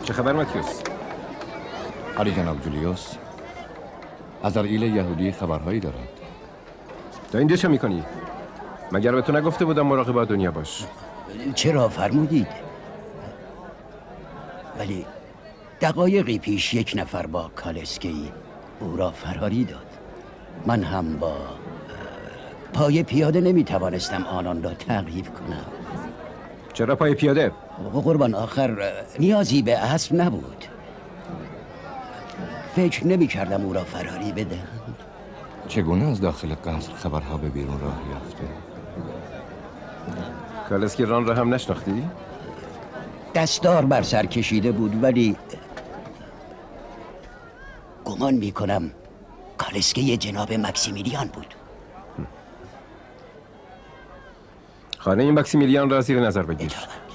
چه خبر ماتیوس؟ علی جناب جولیوس، عزرائیل یهودی خبرهایی دارد. تا اینجا چه میکنی؟ مگر به تو نگفته بودم مراقب دنیا باش؟ چرا فرمودید؟ ولی دقایقی پیش یک نفر با کالسکی او را فراری داد. من هم با پای پیاده نمیتوانستم آنان را تعقیب کنم. چرا پای پیاده؟ قربان، آخر نیازی به اسب نبود. فکر نمی کردم او را فراری بدهم. چگونه از داخل قصر خبرها به بیرون راه یافته؟ کالسکی ران را هم نشناختی؟ دستار بر سر کشیده بود، ولی گمان می کنم کالسکی جناب مکسیمیلیان بود. خانه این مکسیمیلیان را زیر نظر بگیر.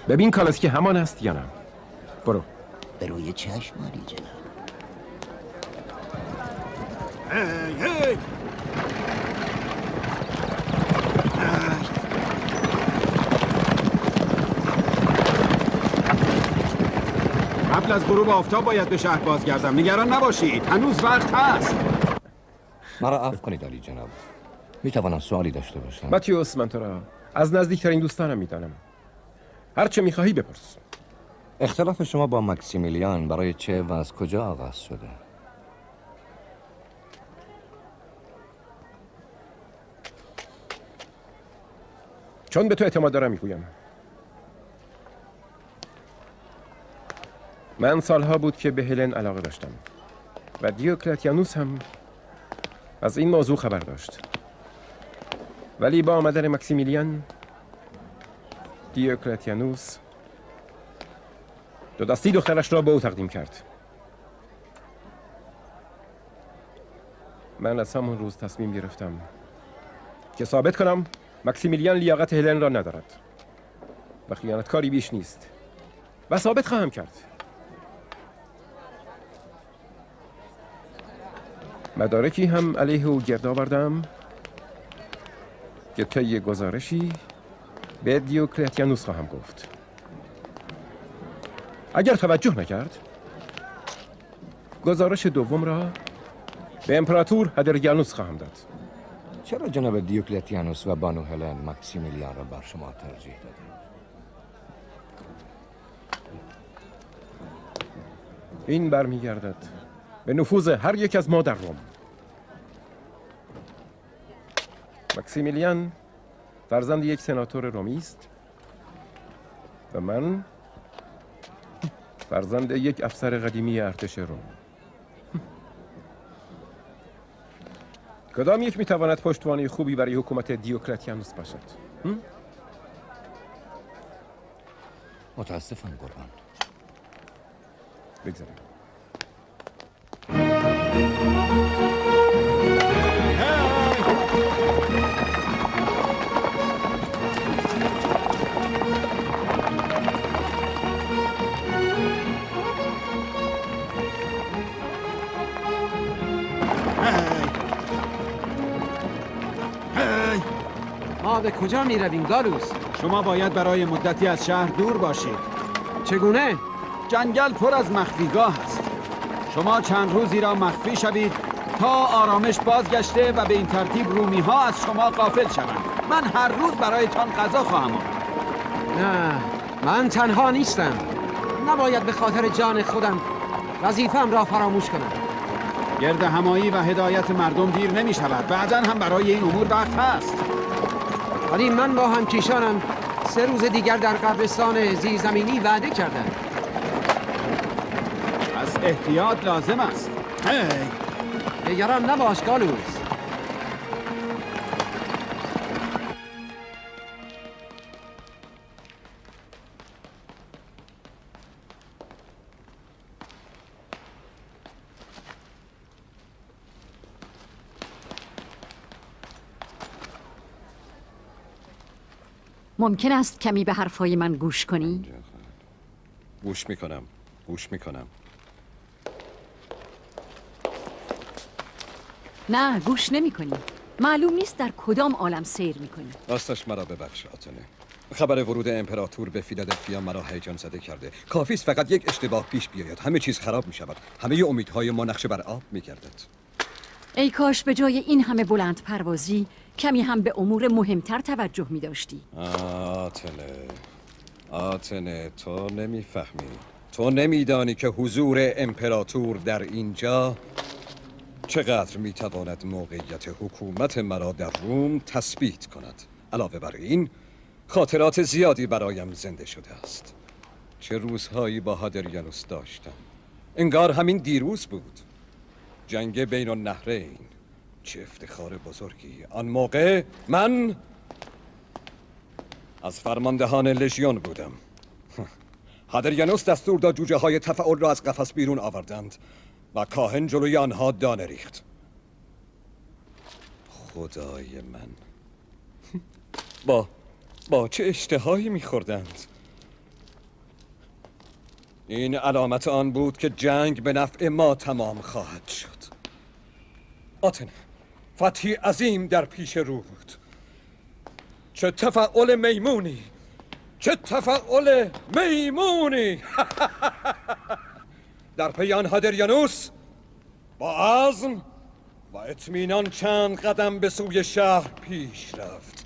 ببین کالسکی همان است یا نه. برو. به روی چشم آری جناب. هی قبل از غروب آفتاب باید به شهر بازگردم. نگران نباشید، هنوز وقت هست. مرا عفو کنید علی جناب. میتوانم سوالی داشته باشم؟ ماتیوس، من تو را از نزدیکترین دوستانم میدانم. هر چه میخواهی بپرس. اختلاف شما با مکسیمیلیان برای چه و از کجا آغاز شده؟ چون به تو اعتماد دارم میگویم. من سالها بود که به هلن علاقه داشتم و دیوکلتیانوس هم از این موضوع خبر داشت. ولی با آمدن مکسیمیلیان، دیوکلتیانوس دو دستی دخترش را به او تقدیم کرد. من از همون روز تصمیم گرفتم که ثابت کنم مکسیمیلیان لیاقت هلن را ندارد و خیانتکاری بیش نیست و ثابت خواهم کرد. مدارکی هم علیه او گرد آوردم که طی گزارشی به دیوکلتیانوس خواهم گفت. اگر توجه نکرد، گزارش دوم را به امپراتور هادریانوس خواهم داد. چرا جناب دیوکلتیانوس و بانو هلن مکسیمیلیان را بر شما ترجیح دادند؟ این برمیگردد به نفوذ هر یک از ما در روم. مکسیمیلیان فرزند یک سناتور رومی است و من فرزند یک افسر قدیمی ارتش روم. کدام یک میتواند پشتوانه خوبی برای حکومت دیوکلتیانوس باشد؟ متاسفم قربان. بگذاریم. ما به کجا می رویم گالوس؟ شما باید برای مدتی از شهر دور باشید. چگونه؟ جنگل پر از مخفیگاه است. شما چند روزی را مخفی شوید تا آرامش بازگشته و به این ترتیب رومی ها از شما غافل شوند. من هر روز برایتان غذا خواهم آورد. نه، من تنها نیستم. نباید به خاطر جان خودم وظیفه‌ام را فراموش کنم. گرد همایی و هدایت مردم دیر نمی شود. بعداً هم برای این امور وقت هست. ولی من با همکیشانم 3 روز دیگر در قبرستان زیرزمینی وعده کردم. از احتیاط لازم است. نگران نباش گالوس. ممکن است کمی به حرفای من گوش کنی؟ گوش میکنم. نه، گوش نمی کنی. معلوم نیست در کدام عالم سیر می کنی. راستش مرا ببخش آتنه. خبر ورود امپراتور به فیلادلفیا مرا هیجان زده کرده. کافی است فقط یک اشتباه پیش بیاید، همه چیز خراب می شود. همه امیدهای ما نقش بر آب می گردد. ای کاش به جای این همه بلند پروازی کمی هم به امور مهمتر توجه می داشتی. آتنه تو نمیفهمی. تو نمیدانی که حضور امپراتور در اینجا چقدر میتواند موقعیت حکومت مرا در روم تثبیت کند. علاوه بر این خاطرات زیادی برایم زنده شده است. چه روزهایی با هادریانوس داشتم. انگار همین دیروز بود. جنگ بین النهرین. چه افتخار بزرگی. آن موقع من از فرماندهان لژیون بودم. هادریانوس دستور داد جوجه های تفاعل را از قفس بیرون آوردند و کاهن جلوی آنها دانه ریخت. خدای من، با چه اشتهایی میخوردند. این علامت آن بود که جنگ به نفع ما تمام خواهد شد. آتن، فتحی عظیم در پیش رو بود. چه تفاعل میمونی، چه تفاعل میمونی. در پی آن هادریانوس با عزم و اطمینان چند قدم به سوی شهر پیش رفت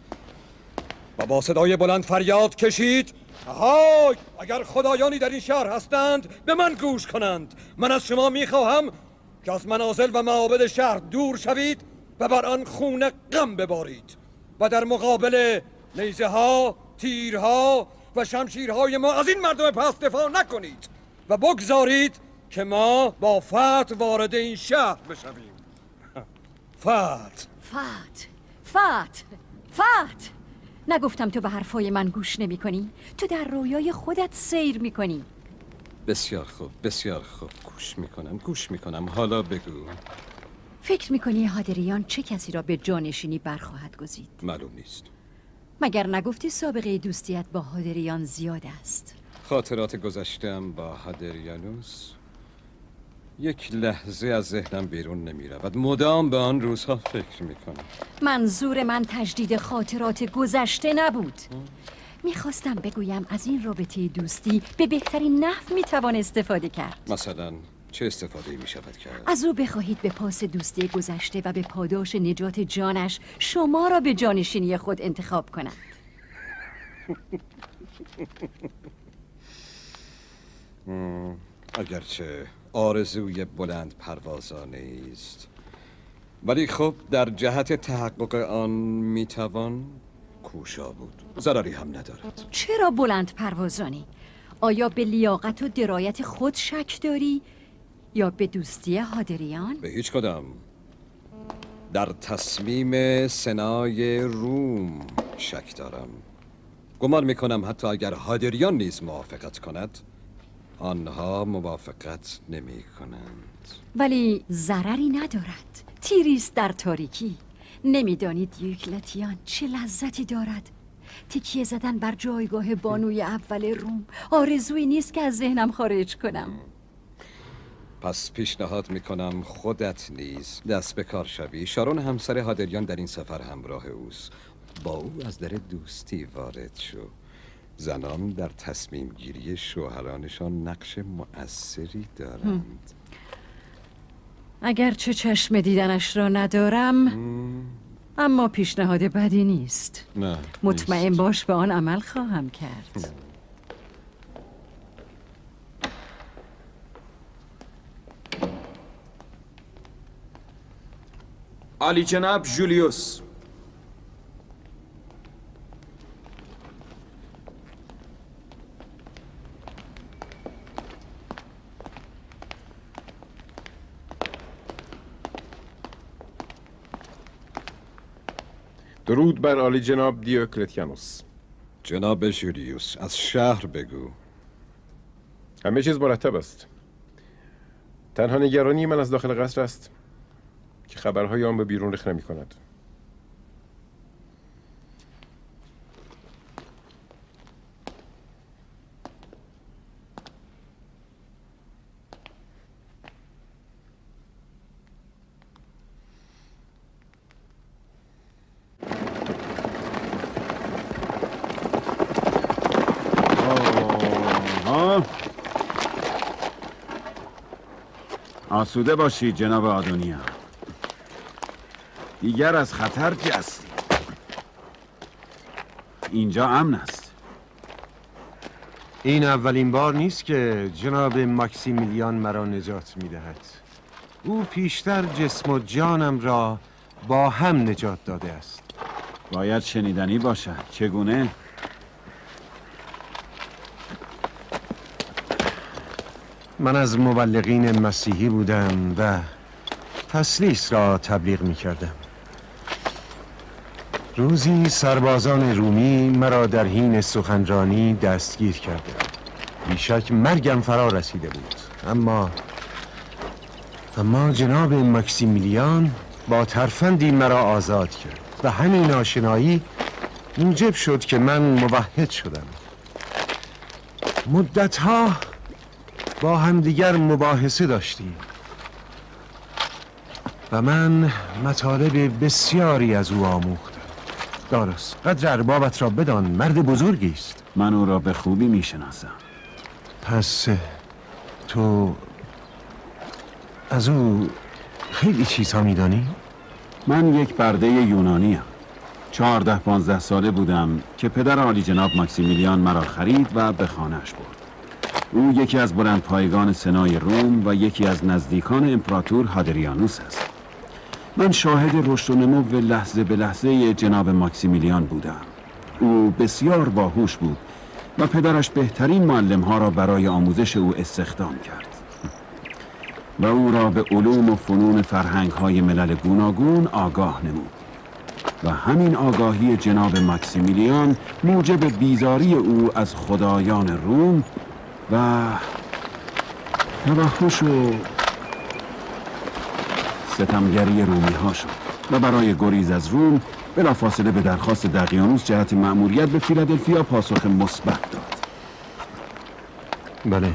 و با صدای بلند فریاد کشید: آهای، اگر خدایانی در این شهر هستند به من گوش کنند. من از شما میخواهم که از منازل و معابد شهر دور شوید و بر آن خون غم ببارید و در مقابل نیزه ها، تیرها و شمشیرهای ما از این مردم پست دفاع نکنید و بگذارید که ما با فتح وارد این شهر بشویم. فت نگفتم تو به حرفای من گوش نمی کنی؟ تو در رویای خودت سیر می کنی. بسیار خوب گوش میکنم. حالا بگو. فکر می کنی هادریان چه کسی را به جانشینی برخواهد گزید؟ معلوم نیست. مگر نگفتی سابقه دوستیت با هادریان زیاد است؟ خاطرات گذشتم با هادریانوس یک لحظه از ذهنم بیرون نمی رود. مدام به آن روزها فکر می کنم. منظور من تجدید خاطرات گذشته نبود. میخواستم بگویم از این رابطه دوستی به بهترین نحو میتوان استفاده کرد. مثلا چه استفاده می شود کرد؟ از او بخواهید به پاس دوستی گذشته و به پاداش نجات جانش شما را به جانشینی خود انتخاب کند. اگرچه آرزوی بلند پروازانه است، ولی خب در جهت تحقق آن میتوان کوشا بود. ضرری هم ندارد. چرا بلند پروازانی؟ آیا به لیاقت و درایت خود شک داری یا به دوستی هادریان؟ به هیچ کدام. در تصمیم سنای روم شک دارم. گمان میکنم حتی اگر هادریان نیز موافقت کند آنها موافقت نمی کنند. ولی ضرری ندارد. تیریست در تاریکی. نمیدانید دیوکلتیان چه لذتی دارد. تکیه زدن بر جایگاه بانوی اول روم آرزویی نیست که از ذهنم خارج کنم. پس پیشنهاد میکنم خودت نیز دست به کار شوی. شارون همسر هادریان در این سفر همراه اوست. با او از در دوستی وارد شو. زنان در تصمیم گیری شوهرانشان نقش مؤثری دارند. اگرچه چشم دیدنش را ندارم اما پیشنهاد بدی نیست. نه، مطمئن نیست. باش به آن عمل خواهم کرد. عالی جناب جولیوس، درود بر عالی جناب دیوکلتیانوس. جناب جولیوس، از شهر بگو. همه چیز مرتب است. تنها نگرانی من از داخل قصر است که خبرهای آن به بیرون رخ نمی کند. برو. آسوده باشید جناب آدونیا. دیگر از خطر جستی. اینجا امن است. این اولین بار نیست که جناب ماکسیمیلیان مرا نجات می‌دهد. او پیشتر جسم و جانم را با هم نجات داده است. باید شنیدنی باشد. چگونه؟ من از مبلغین مسیحی بودم و تسلیس را تبلیغ می‌کردم. روزی سربازان رومی مرا در حین سخنرانی دستگیر کردند. بیشک مرگم فرا رسیده بود، اما جناب ماکسیمیلیان با ترفندی مرا آزاد کرد و همین آشنایی موجب شد که من موحد شدم. مدتها با همدیگر مباحثه داشتیم و من مطالب بسیاری از او آموختم. دارس، قدر اربابت را بدان، مرد بزرگی است. من او را به خوبی میشناسم. پس تو از او خیلی چیزها میدانی؟ من یک برده یونانی ام. 14-15 ساله بودم که پدر عالی جناب ماکسیمیلیان مرا خرید و به خانه‌اش برد. او یکی از بلندپایگان سنای روم و یکی از نزدیکان امپراتور هادریانوس است. من شاهد رشد و نمو لحظه به لحظه جناب ماکسیمیلیان بودم. او بسیار باهوش بود و پدرش بهترین معلم‌ها را برای آموزش او استخدام کرد و او را به علوم و فنون فرهنگ‌های ملل گوناگون آگاه نمود و همین آگاهی جناب ماکسیمیلیان موجب بیزاری او از خدایان روم و توحش و ستمگری رومی ها شد و برای گریز از روم بلافاصله به درخواست دقیانوس جهت مأموریت به فیلادلفیا پاسخ مثبت داد. بله،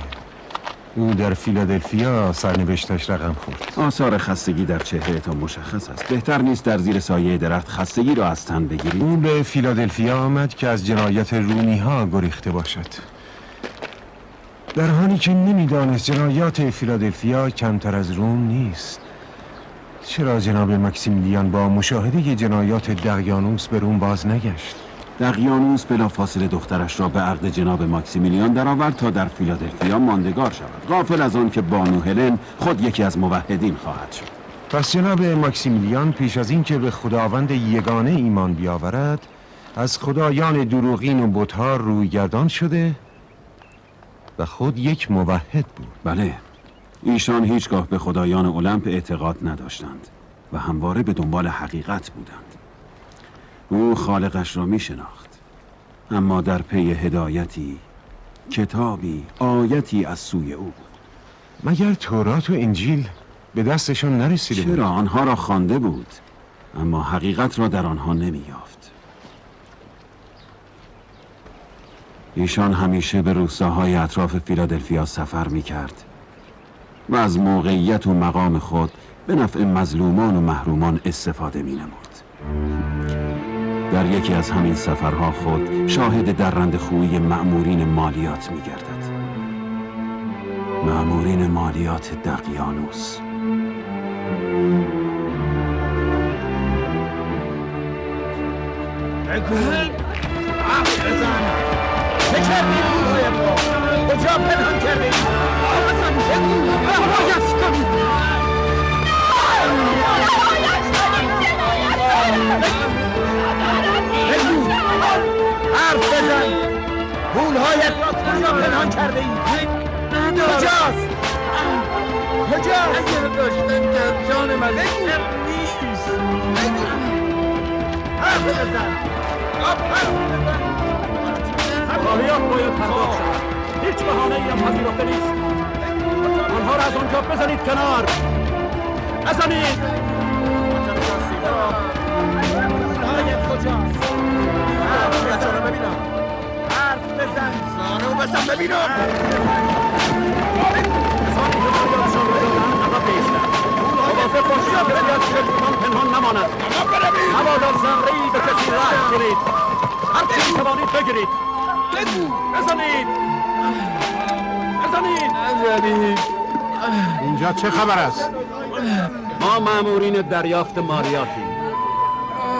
او در فیلادلفیا سرنوشتش رقم خورد. آثار خستگی در چهره تا مشخص است. بهتر نیست در زیر سایه درخت خستگی را از تن بگیرید. او به فیلادلفیا آمد که از جنایت رومی ها گریخته باشد، در حالی که نمیدانست جنایات فیلادلفیا کمتر از روم نیست. چرا جناب ماکسیمیلیان با مشاهده جنایات دقیانوس به روم باز نگشت؟ دقیانوس بلافاصله دخترش را به عقد جناب ماکسیمیلیان درآورد تا در فیلادلفیا ماندگار شود، غافل از آن که بانو هلن خود یکی از موحدین خواهد شد. پس جناب ماکسیمیلیان پیش از این که به خداوند یگانه ایمان بیاورد، از خدایان دروغین و بت‌ها رویگردان شده و خود یک موحد بود. بله، ایشان هیچگاه به خدایان المپ اعتقاد نداشتند و همواره به دنبال حقیقت بودند. او خالقش را می شناخت، اما در پی هدایتی، کتابی، آیتی از سوی او بود. مگر تورات و انجیل به دستشان نرسیده بود؟ چرا؟ آنها را خوانده بود، اما حقیقت را در آنها نمی یافت. ایشان همیشه به روستاهای اطراف فیلادلفیا سفر می کرد و از موقعیت و مقام خود به نفع مظلومان و محرومان استفاده می نمود. در یکی از همین سفرها خود شاهد درنده خویی مأمورین مالیات می گردد. مأمورین مالیات دقیانوس. چه کردی پولهای ما؟ کجا پنهان کردی؟ آقازم بگو! رهایش کن! بگو! حرف بزن! پولهایت را کجا پنهان کرده ای؟ کجاست؟ کجاست؟ اگر داشتن که جان من نیست! بگو! حرف بزن! حرف بزن! مالیات باید پرداخت شود. هیچ بهانه‌ای هم پذیرفته نیست. آنها را از آنجا بزنید کنار. بزنید. پولهایت کجاست؟ حرف بزن ببینم. حرف بزن. زانو بزن ببینم. کسانی که مالیاتشان را دادند عقب بایستند. مواظب باشید که کسی از چشمتان پنهان نماند. مبادا ذره‌ای به کسی رحم کنید. هر چیزی توانید بگیرید. بگو! بزنید! نزنید. اینجا چه خبر است؟ ما مامورین دریافت مالیاتیم.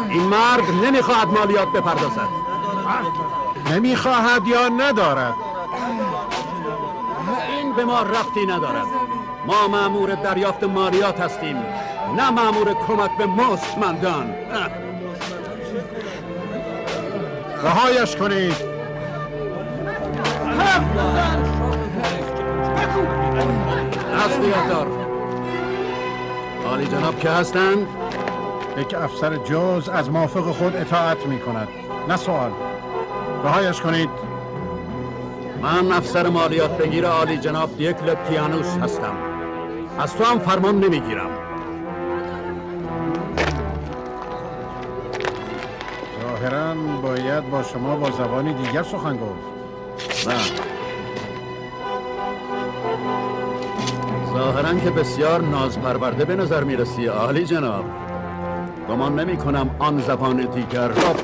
این مرد نمیخواهد مالیات بپردازد. نمیخواهد یا ندارد؟ این به ما ربطی ندارد. ما مامور دریافت مالیات هستیم، نه مامور کمک به مستمندان. رهایش کنید. اصلیت دار. عالی جناب که هستند؟ یک افسر جز از موافق خود اطاعت می کند، نه سوال. رهایش کنید. من افسر مالیات بگیر عالی جناب دیوکلتیانوس هستم. از تو هم فرمان نمیگیرم. ظاهراً باید با شما با زبانی دیگر سخن گفت. ظاهراً که بسیار نازپرورده به نظر میرسی عالی جناب. گمان نمی کنم آن زبان دیگر را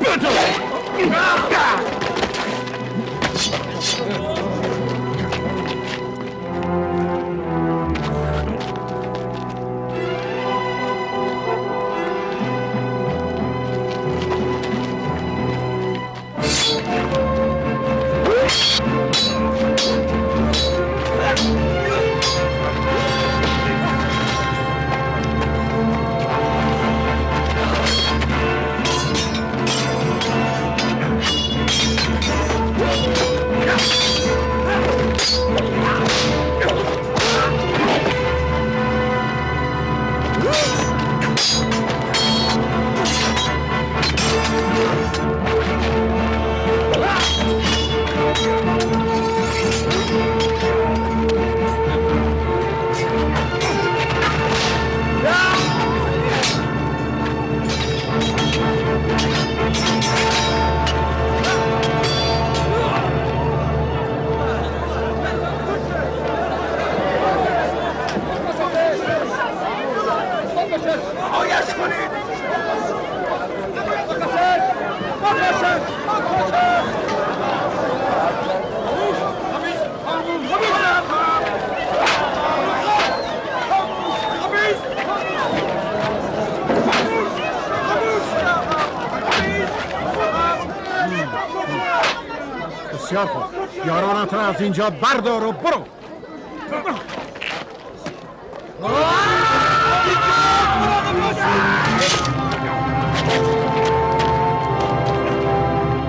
بسیار خوب. یارانت را از اینجا بردار و برو.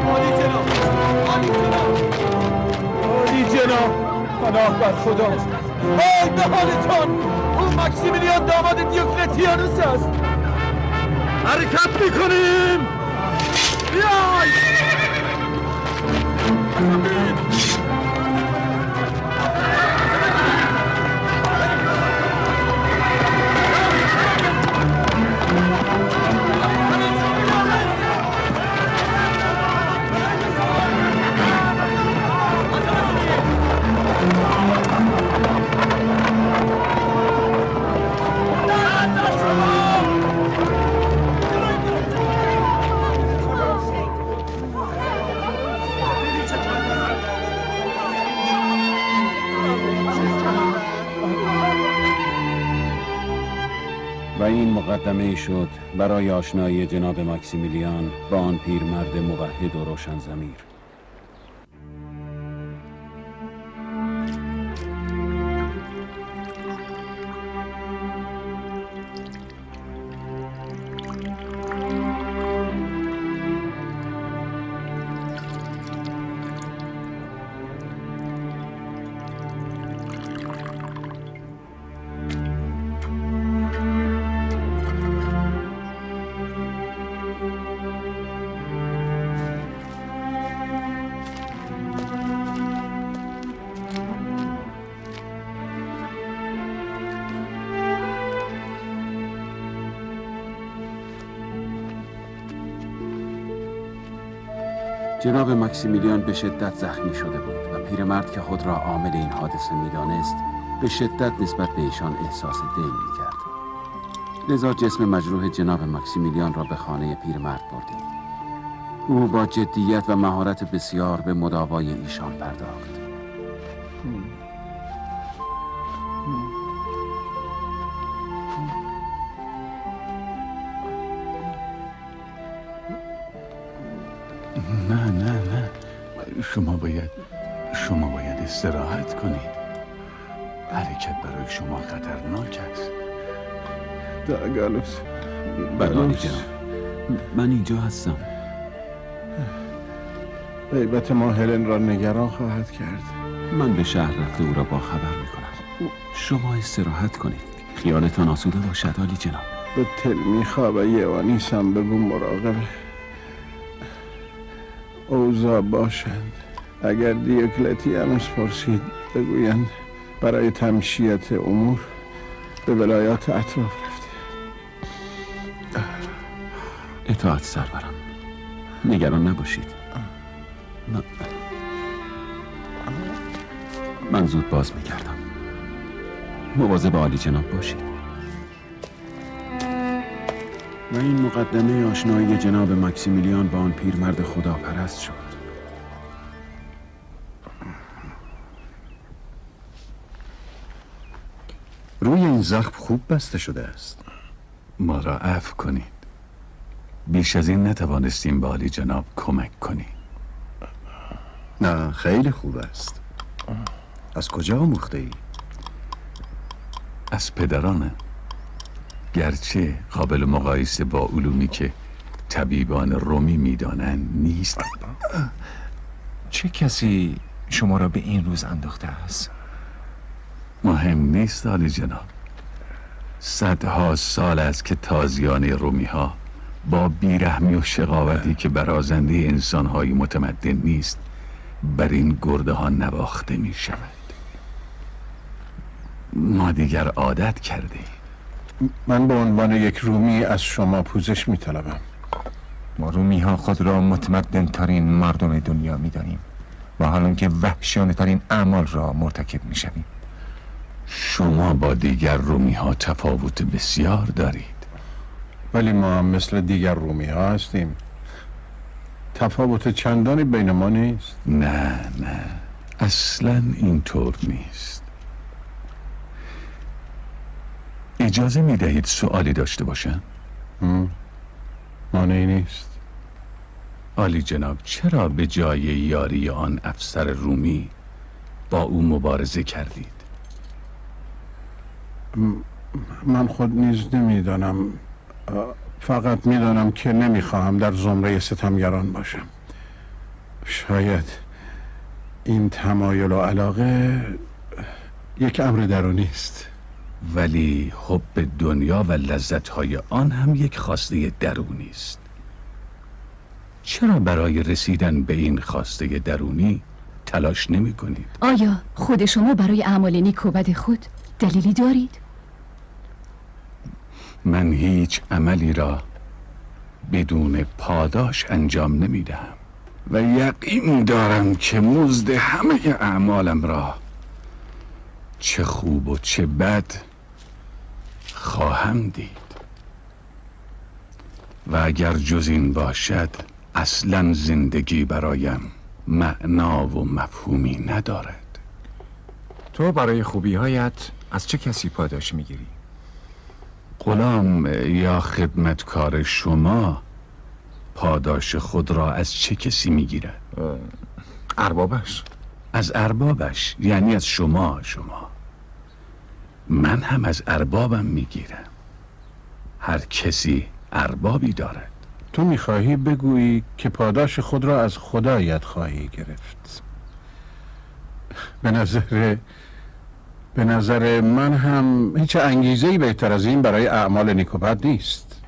عالی جناب، پناه بر خداست. وای به حالتان، اون مکسیمیلیان داماد دیوکلتیانوس است. حرکت میکنیم. بیای. و این مقدمه شد برای آشنایی جناب ماکسیمیلیان با آن پیرمرد موحد و روشن ضمیر. جناب ماکسیمیلیان به شدت زخمی شده بود و پیرمرد که خود را عامل این حادثه می‌دانست به شدت نسبت به ایشان احساس دل می‌کرد. لذا جسم مجروح جناب ماکسیمیلیان را به خانه پیرمرد بردیم. او با جدیت و مهارت بسیار به مداوای ایشان پرداخت. نه شما باید استراحت کنید. حرکت برای شما خطرناک است. داگالوس بله عالی جناب، من اینجا هستم. غیبت ما هلن را نگران خواهد کرد. من به شهر رفته او را با خبر میکنم. شما استراحت کنید، خیالتان آسوده باشد عالی جناب. به تلمیخا و یوانیس هم بگو مراقب اوضاع باشند. اگر دیوکلتیانوس پرسید بگویند برای تمشیت امور به ولایات اطراف رفته. اطاعت سرورم، نگران نباشید. من زود باز میگردم. مواظب عالی جناب باشید. و این مقدمه آشنایی جناب مکسیمیلیان با آن پیرمرد خداپرست شد. روی این زخم خوب بسته شده است. ما را عفو کنید. بیش از این نتوانستیم به عالی جناب کمک کنیم. نه خیلی خوب است. از کجا آموخته ای؟ از پدرانم. گرچه قابل مقایسه با علومی که طبیبان رومی میدانند نیست. چه کسی شما را به این روز انداخته است؟ مهم نیست عالی جناب. صدها سال است که تازیان رومی ها با بیرحمی و شقاوتی که برازنده انسانهایی متمدن نیست بر این گرده ها نواخته می شود. ما دیگر عادت کرده. من به عنوان یک رومی از شما پوزش می طلبم. ما رومی ها خود را متمدن ترین مردم دنیا می دانیم و حالا که وحشیانه ترین اعمال را مرتکب می شویم. شما با دیگر رومی ها تفاوت بسیار دارید. ولی ما هم مثل دیگر رومی ها هستیم. تفاوت چندانی بین ما نیست. نه اصلا اینطور نیست. اجازه می دهید سوالی داشته باشم؟ مانعی نیست. عالی جناب، چرا به جای یاری آن افسر رومی با او مبارزه کردید؟ من خود نیز نمیدانم. فقط میدانم که نمیخواهم در زمره ستمگران باشم. شاید این تمایل و علاقه یک امر درونی است. ولی حب دنیا و لذت‌های آن هم یک خواسته درونی است. چرا برای رسیدن به این خواسته درونی تلاش نمی کنید؟ آیا خود شما برای اعمال نیک و بد خود دلیلی دارید؟ من هیچ عملی را بدون پاداش انجام نمی دهم و یقین دارم که مزد همه اعمالم را چه خوب و چه بد خواهم دید. و اگر جز این باشد اصلا زندگی برایم معنا و مفهومی ندارد. تو برای خوبی‌هایت از چه کسی پاداش میگیری؟ غلام یا خدمتکار شما پاداش خود را از چه کسی میگیرد؟ اربابش. از اربابش، یعنی از شما. من هم از اربابم میگیرم. هر کسی اربابی دارد. تو میخواهی بگویی که پاداش خود را از خدایت خواهی گرفت. به نظر من هم هیچ انگیزه‌ای بهتر از این برای اعمال نیک و بد نیست.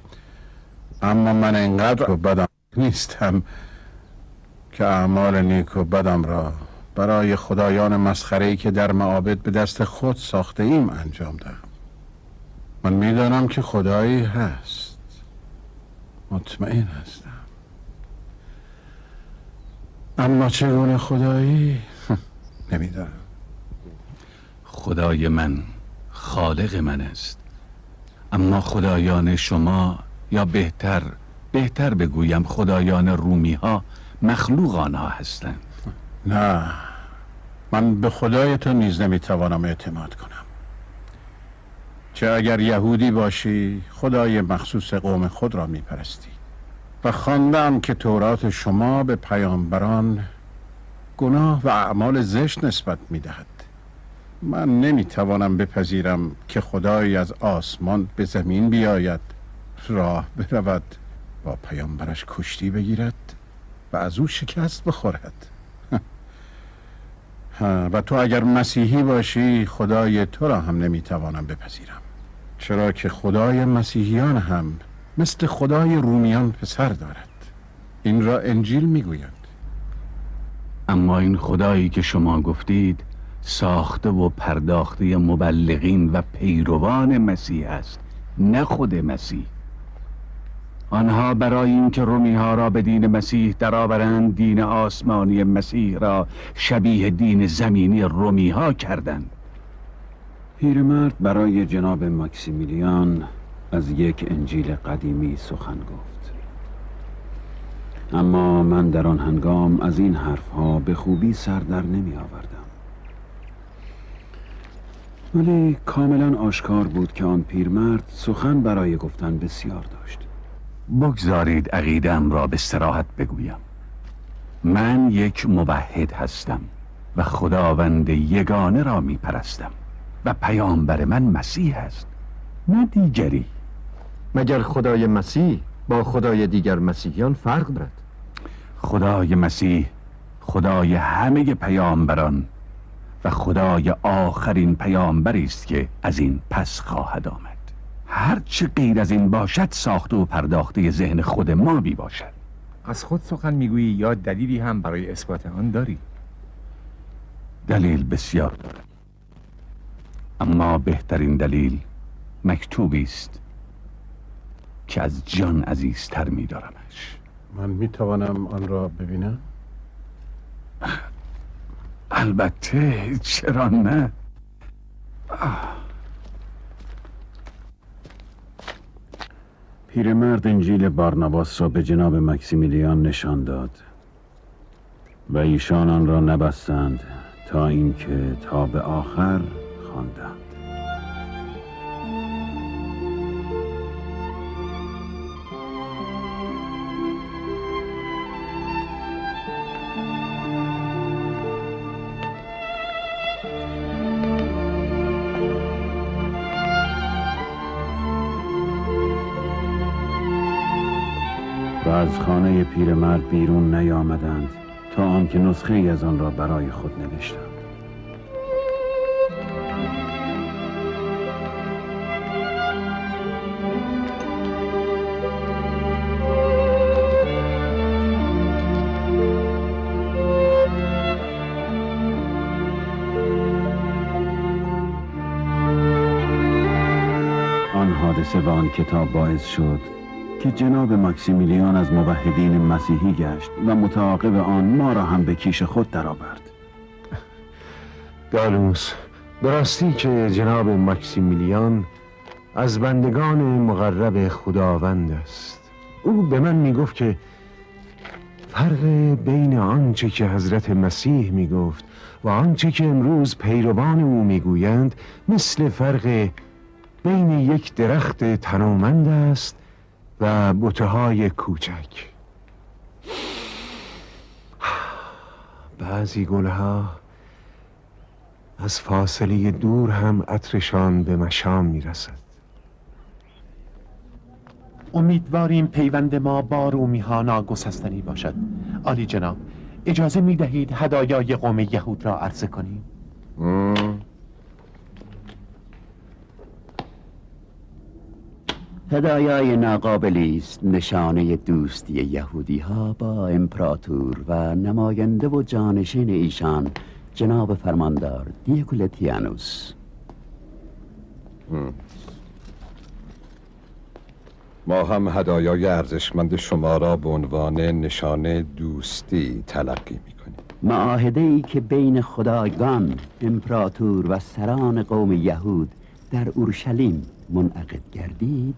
اما من انقدر بدم نیستم که اعمال نیک و بدم را برای خدایان مسخره‌ای که در معابد به دست خود ساخته ایم انجام دهم. من میدانم که خدایی هست. مطمئن هستم. اما چگونه خدایی؟ نمیدانم. خدای من خالق من است. اما خدایان شما، یا بهتر بگویم خدایان رومی ها، مخلوق آنها هستند. نه، من به خدای تو نیز نمیتوانم اعتماد کنم. چه اگر یهودی باشی خدای مخصوص قوم خود را میپرستی، و خواندم که تورات شما به پیامبران گناه و اعمال زشت نسبت می‌دهد. من نمی‌توانم بپذیرم که خدایی از آسمان به زمین بیاید، راه برود، با پیامبرش کشتی بگیرد و از او شکست بخورد. و تو اگر مسیحی باشی خدای تو را هم نمی‌توانم بپذیرم، چرا که خدای مسیحیان هم مثل خدای رومیان پسر دارد. این را انجیل میگوید. اما این خدایی که شما گفتید ساخته و پرداخته مبلغین و پیروان مسیح است، نه خود مسیح. آنها برای اینکه رومی ها را به دین مسیح درآورند، دین آسمانی مسیح را شبیه دین زمینی رومی ها کردند. پیرمرد برای جناب ماکسیمیلیان از یک انجیل قدیمی سخن گفت، اما من در آن هنگام از این حرفها به خوبی سر در نمی آوردم. ولی کاملا آشکار بود که آن پیرمرد سخن برای گفتن بسیار داشت. بگذارید عقیده‌ام را به صراحت بگویم. من یک موحد هستم و خداوند یگانه را می پرستم و پیامبر من مسیح است، نه دیگری. مگر خدای مسیح با خدای دیگر مسیحیان فرق دارد؟ خدای مسیح خدای همه پیامبران و خدای آخرین پیامبری است که از این پس خواهد آمد. هر چه غیر از این باشد ساخته و پرداخته ذهن خود ما بی باشد. از خود سخن میگویی یا دلیلی هم برای اثبات آن داری؟ دلیل بسیار دارم، اما بهترین دلیل مکتوبی است که از جان عزیزتر می‌دارمش. من میتوانم آن را ببینم؟ البته، چرا نه؟ پیرمرد انجیل بارناباس را به جناب مکسیمیلیان نشان داد و ایشان آن را نبستند تا اینکه تا به آخر خواندند. و از خانه پیرمرد بیرون نیامدند تا آنکه نسخه ای از آن را برای خود نوشتند. آن حادثه و آن کتاب باعث شد که جناب ماکسیمیلیان از موحدین مسیحی گشت و متعاقب آن ما را هم به کیش خود درآورد. گالوس، براستی که جناب ماکسیمیلیان از بندگان مقرب خداوند است. او به من میگفت که فرق بین آنچه که حضرت مسیح میگفت و آنچه که امروز پیروان او میگویند مثل فرق بین یک درخت تنومند است و بوته‌های کوچک. بعضی گلها از فاصله دور هم عطرشان به مشام میرسد. امیدواریم پیوند ما با رومی ها ناگسستنی باشد. عالی جناب، اجازه می دهید هدایای قوم یهود را عرضه کنیم؟ هدایای ناقابلی است، نشانه دوستی یهودی ها با امپراتور و نماینده و جانشین ایشان جناب فرماندار دیوکلتیانوس. ما هم هدایای ارزشمند شما را به عنوان نشانه دوستی تلقی می‌کنیم. معاهده‌ای که بین خدایگان، امپراتور و سران قوم یهود در اورشلیم منعقد گردید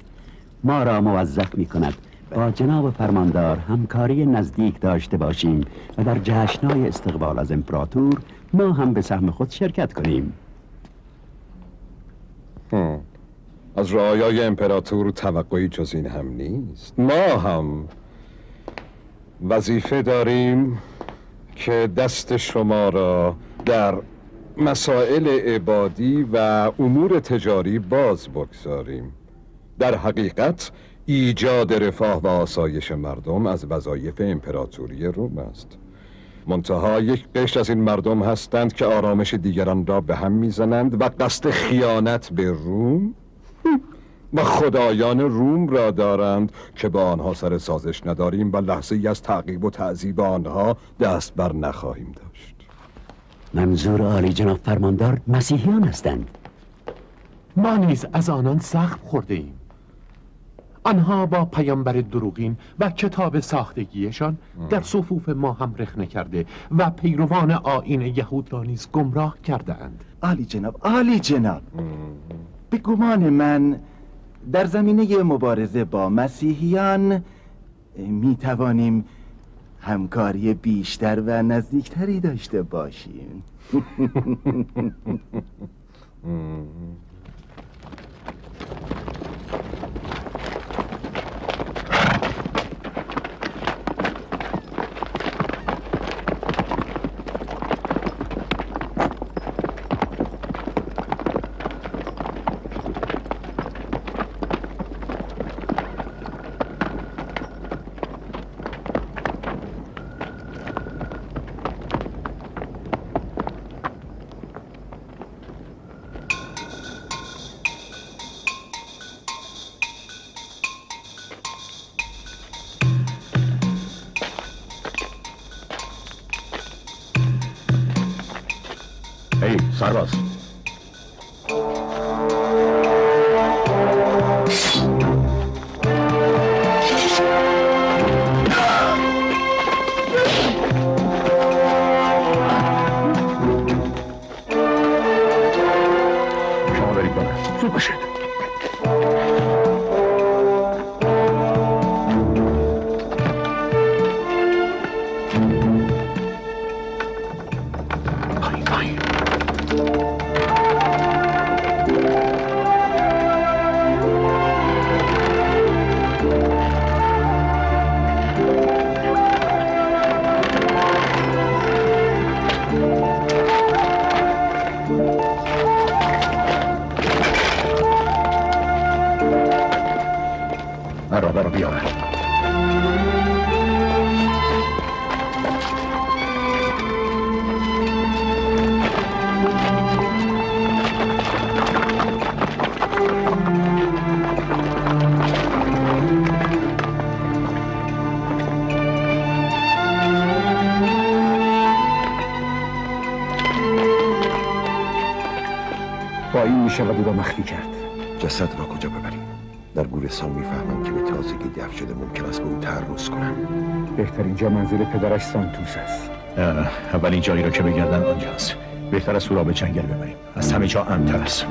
ما را موظف می‌کند با جناب فرماندار همکاری نزدیک داشته باشیم و در جشن‌های استقبال از امپراتور ما هم به سهم خود شرکت کنیم. از رعایای امپراتور توقعی جز این هم نیست. ما هم وظیفه داریم که دست شما را در مسائل عبادی و امور تجاری باز بگذاریم. در حقیقت ایجاد رفاه و آسایش مردم از وظایف امپراتوری روم است. منتها یک قشر از این مردم هستند که آرامش دیگران را به هم میزنند و قصد خیانت به روم و خدایان روم را دارند که با آنها سر سازش نداریم و لحظه ای از تعقیب و تعذیب آنها دست بر نخواهیم داشت. منظور عالی جناب فرماندار مسیحیان هستند. ما نیز از آنان زخم خورده ایم. آنها با پیامبر دروغین و کتاب ساختگیشان در صفوف ما هم رخنه کرده و پیروان آیین یهود را نیز گمراه کرده اند. عالی جناب به گمان من در زمینه مبارزه با مسیحیان می توانیم همکاری بیشتر و نزدیکتری داشته باشیم. ای سرباز، شما برید بالا. زود باشید. برو بیار. با این میشود او را مخفی کرد. جسد را کجا ببریم؟ در گورستان میفهمم که به تازگی دفن شده، ممکن است به او تعرض کنم. بهترین جا منزل پدرش سانتوس است. اولین جایی را که بگردن آنجاست. بهتر است او را به جنگل ببریم. از همه جا امن‌تر است.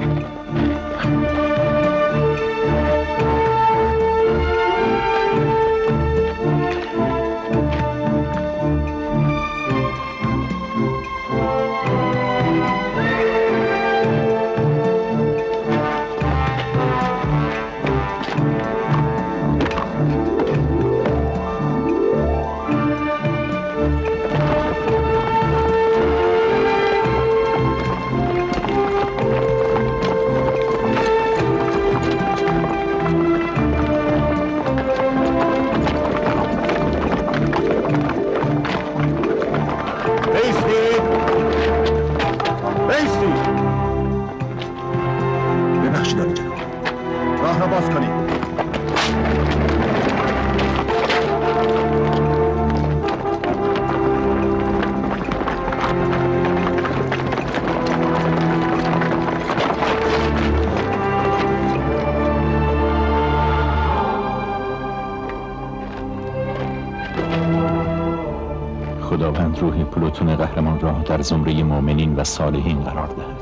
ببخشید آلی جناب، راه را باز کنید. خداوند روح پلوتون قهرمان را در زمره مؤمنین و صالحین قرار دهد.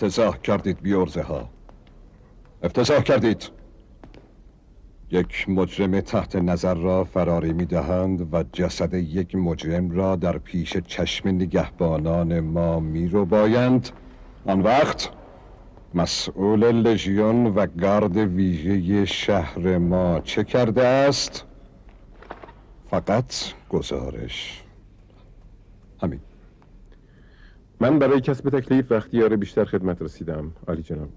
افتضاح کردید بیورزه ها. افتضاح کردید. یک مجرم تحت نظر را فراری می‌دهند و جسد یک مجرم را در پیش چشم نگهبانان ما می‌ربایند. آن وقت مسئول لژیون و گارد ویژه شهر ما چه کرده است؟ فقط گزارش. همین. من برای کسب تکلیف و اختیار بیشتر خدمت رسیدم، عالی جناب.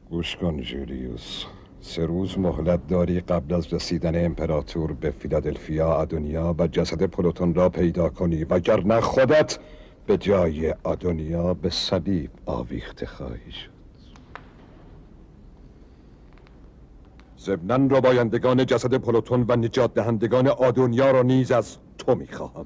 گوش کن جولیوس. 3 روز مهلت داری قبل از رسیدن امپراتور به فیلادلفیا آدونیا و جسد پلوتون را پیدا کنی، وگرنه خودت به جای آدونیا به صلیب آویخته خواهی شد. ضمناً ربایندگان جسد پلوتون و نجات دهندگان آدونیا را نیز از تو میخواهم.